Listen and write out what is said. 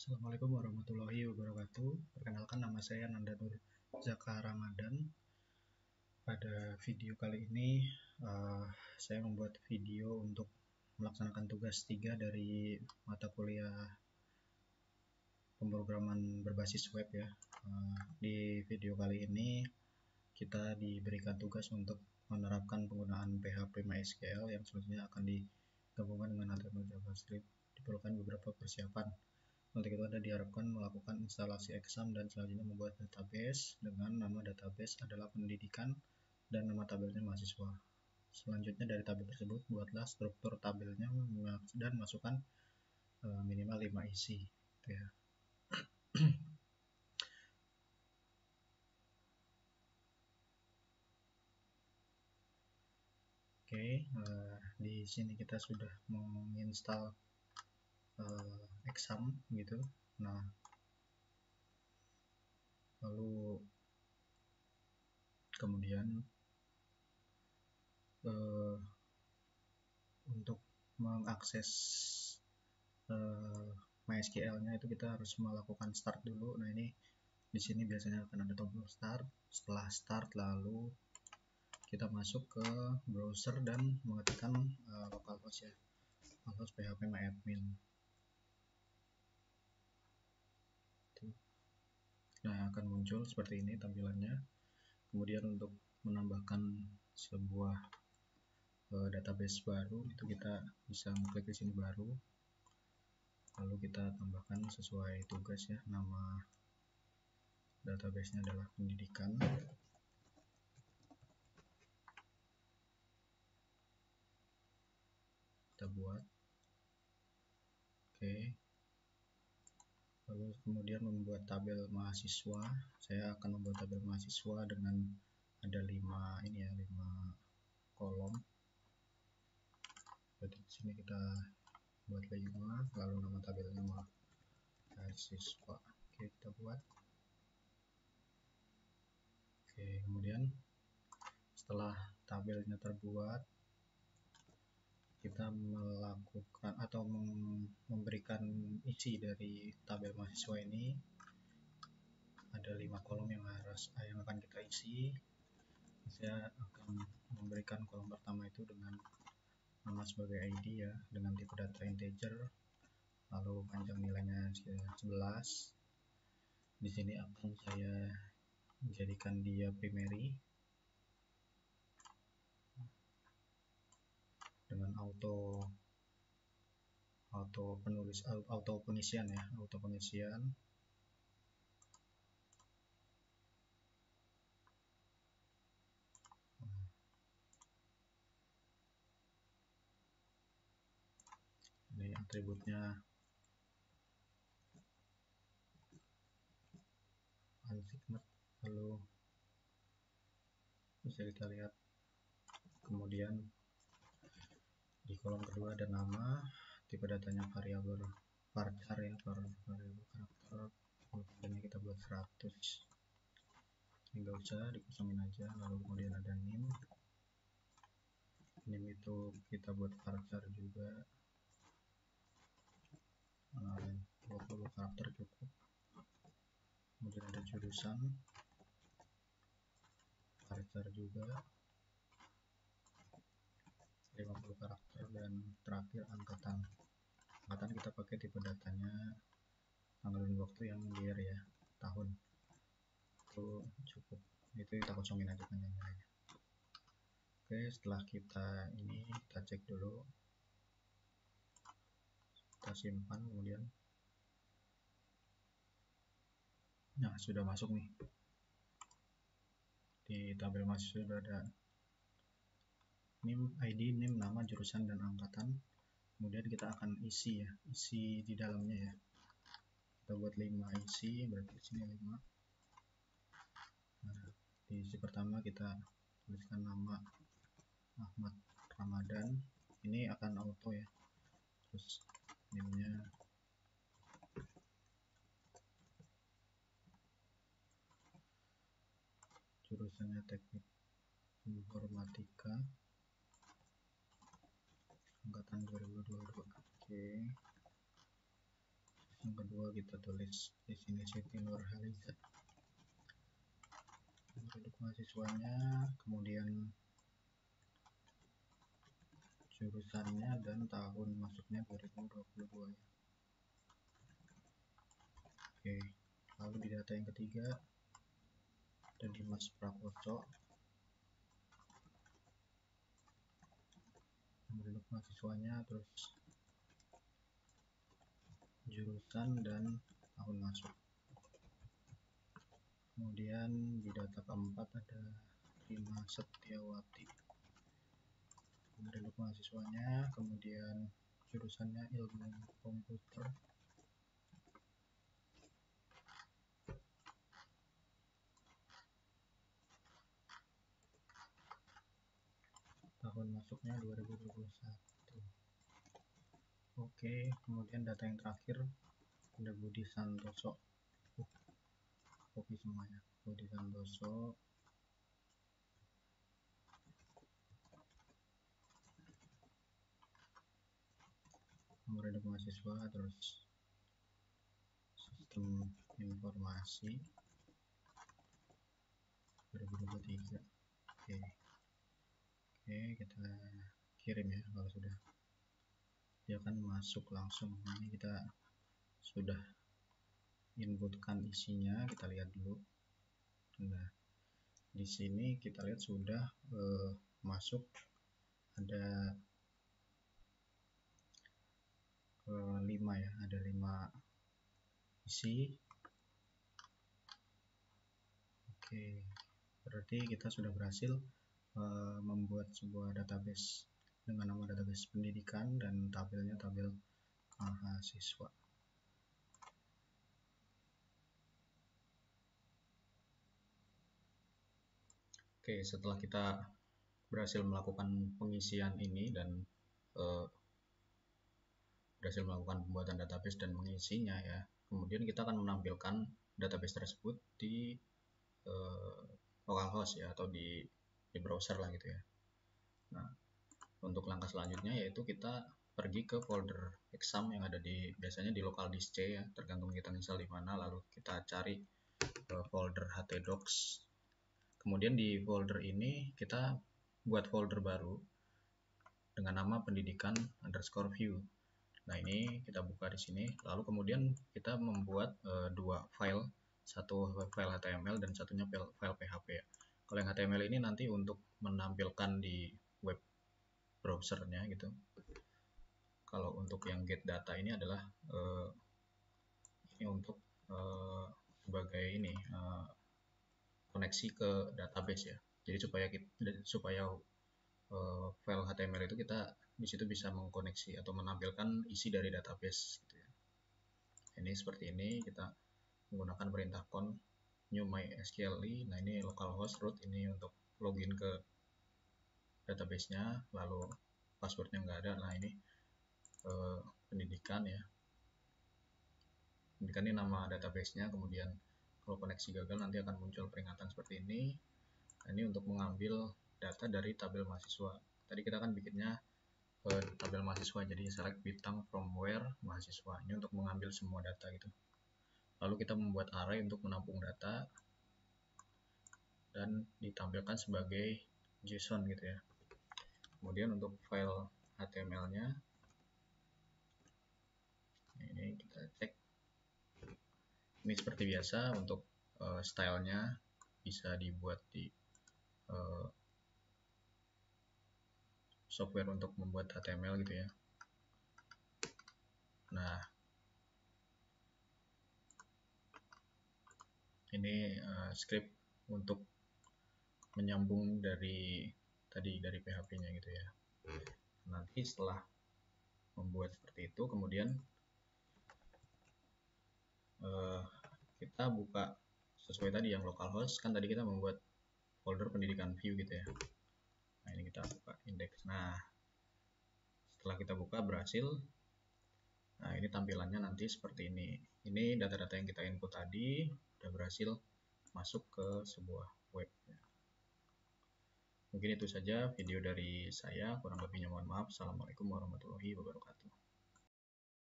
Assalamualaikum warahmatullahi wabarakatuh. Perkenalkan, nama saya Nanda Nur Zaka Ramadan. Pada video kali ini saya membuat video untuk melaksanakan tugas 3 dari mata kuliah pemrograman berbasis web ya. Di video kali ini kita diberikan tugas untuk menerapkan penggunaan PHP MySQL yang selanjutnya akan digabungkan dengan HTML JavaScript. Diperlukan beberapa persiapan. Untuk itu Anda diharapkan melakukan instalasi exam dan selanjutnya membuat database dengan nama database adalah pendidikan dan nama tabelnya mahasiswa. Selanjutnya dari tabel tersebut buatlah struktur tabelnya dan masukkan minimal 5 isi ya. Oke, di sini kita sudah menginstal exam gitu. Nah, lalu kemudian untuk mengakses MySQL-nya itu kita harus melakukan start dulu. Nah, ini di sini biasanya akan ada tombol start. Setelah start lalu kita masuk ke browser dan mengetikkan localhost ya, localhost php myadmin. Nah, akan muncul seperti ini tampilannya. Kemudian untuk menambahkan sebuah database baru itu kita bisa klik di sini baru. Lalu kita tambahkan sesuai tugas ya, nama database-nya adalah pendidikan. Kita buat. Oke. Lalu kemudian membuat tabel mahasiswa. Saya akan membuat tabel mahasiswa dengan ada 5 ini ya, 5 kolom. Jadi di sini kita buat 5, lalu nama tabelnya mahasiswa. Oke, kita buat. Oke, kemudian setelah tabelnya terbuat, kita melakukan atau memberikan isi dari tabel mahasiswa ini. Ada 5 kolom yang akan kita isi. Saya akan memberikan kolom pertama itu dengan nama sebagai ID ya, dengan tipe data integer, lalu panjang nilainya 11. Di sini akan saya jadikan dia primary dengan auto pengisian ya, auto pengisian. Ini atributnya unsigned, lalu bisa kita lihat. Kemudian di kolom kedua ada nama, tipe datanya variabel varchar ya, variabel karakter. Kemudian kita buat 100. Ini nggak usah, dikosongin aja. Lalu kemudian ada name itu kita buat varchar juga, 20 karakter cukup. Kemudian ada jurusan, varchar juga 50 karakter, dan terakhir angkatan kita pakai tipe datanya tanggal dan waktu yang year ya, tahun. Itu cukup, itu kita kosongin aja panjangnya. Oke, setelah kita cek dulu, kita simpan. Kemudian nah, sudah masuk nih di tabel mahasiswa. Sudah ada name, ID, name, nama, jurusan, dan angkatan. Kemudian kita akan isi ya, isi di dalamnya ya. Kita buat 5 isi, berarti di sini 5. Nah, di isi pertama kita tuliskan nama Ahmad Ramadan. Ini akan auto ya. Terus name-nya jurusannya teknik informatika, angkatan 2022. Oke. Yang kedua kita tulis di sini Siti Nurhaliza, penduduk mahasiswanya, kemudian jurusannya dan tahun masuknya 2022 ya. Oke, lalu di data yang ketiga ada Dimas Prakoso, penduduk mahasiswanya, terus jurusan dan tahun masuk. Kemudian di data keempat ada Rina Setiawati, penduduk mahasiswanya, kemudian jurusannya ilmu komputer, tahun masuknya 2021. Oke, kemudian data yang terakhir ada Budi Santoso, kopi semuanya, Budi Santoso, nomor hidup mahasiswa, terus sistem informasi 2023. Oke, kita kirim ya. Kalau sudah, dia akan masuk langsung. Ini kita sudah inputkan isinya, kita lihat dulu. Nah, di sini kita lihat sudah masuk ada 5 ya, ada 5 isi. Oke, berarti kita sudah berhasil membuat sebuah database dengan nama database pendidikan dan tabelnya tabel mahasiswa. Oke, setelah kita berhasil melakukan pengisian ini dan berhasil melakukan pembuatan database dan mengisinya ya, kemudian kita akan menampilkan database tersebut di localhost ya, atau di browser lah gitu ya. Nah, untuk langkah selanjutnya yaitu kita pergi ke folder exam yang ada di, biasanya di local disk C ya, tergantung kita install di mana. Lalu kita cari folder htdocs. Kemudian di folder ini kita buat folder baru dengan nama pendidikan_view. Nah, ini kita buka di sini. Lalu kemudian kita membuat 2 file, satu file HTML dan satunya file PHP ya. Kalau yang HTML ini nanti untuk menampilkan di web browsernya gitu. Kalau untuk yang get data ini adalah ini untuk sebagai ini koneksi ke database ya. Jadi supaya file HTML itu kita di situ bisa mengkoneksi atau menampilkan isi dari database gitu ya. Ini seperti ini, kita menggunakan perintah conf new mysqli. Nah, ini localhost root, ini untuk login ke database-nya, lalu passwordnya nggak ada. Nah, ini pendidikan ya, pendidikan ini nama database-nya. Kemudian kalau koneksi gagal nanti akan muncul peringatan seperti ini. Nah, ini untuk mengambil data dari tabel mahasiswa. Tadi kita kan bikinnya tabel mahasiswa, jadi select bintang from where mahasiswa, ini untuk mengambil semua data gitu. Lalu kita membuat array untuk menampung data dan ditampilkan sebagai JSON gitu ya. Kemudian untuk file HTML-nya ini kita cek. Ini seperti biasa untuk stylenya bisa dibuat di software untuk membuat HTML gitu ya. Nah, ini script untuk menyambung dari tadi dari PHP-nya gitu ya. Nanti setelah membuat seperti itu, kemudian kita buka sesuai tadi yang localhost, kan tadi kita membuat folder pendidikan view gitu ya. Nah, ini kita buka index. Nah, setelah kita buka berhasil. Nah, ini tampilannya nanti seperti ini. Ini data-data yang kita input tadi udah berhasil masuk ke sebuah web. Mungkin itu saja video dari saya, kurang lebihnya mohon maaf. Assalamualaikum warahmatullahi wabarakatuh.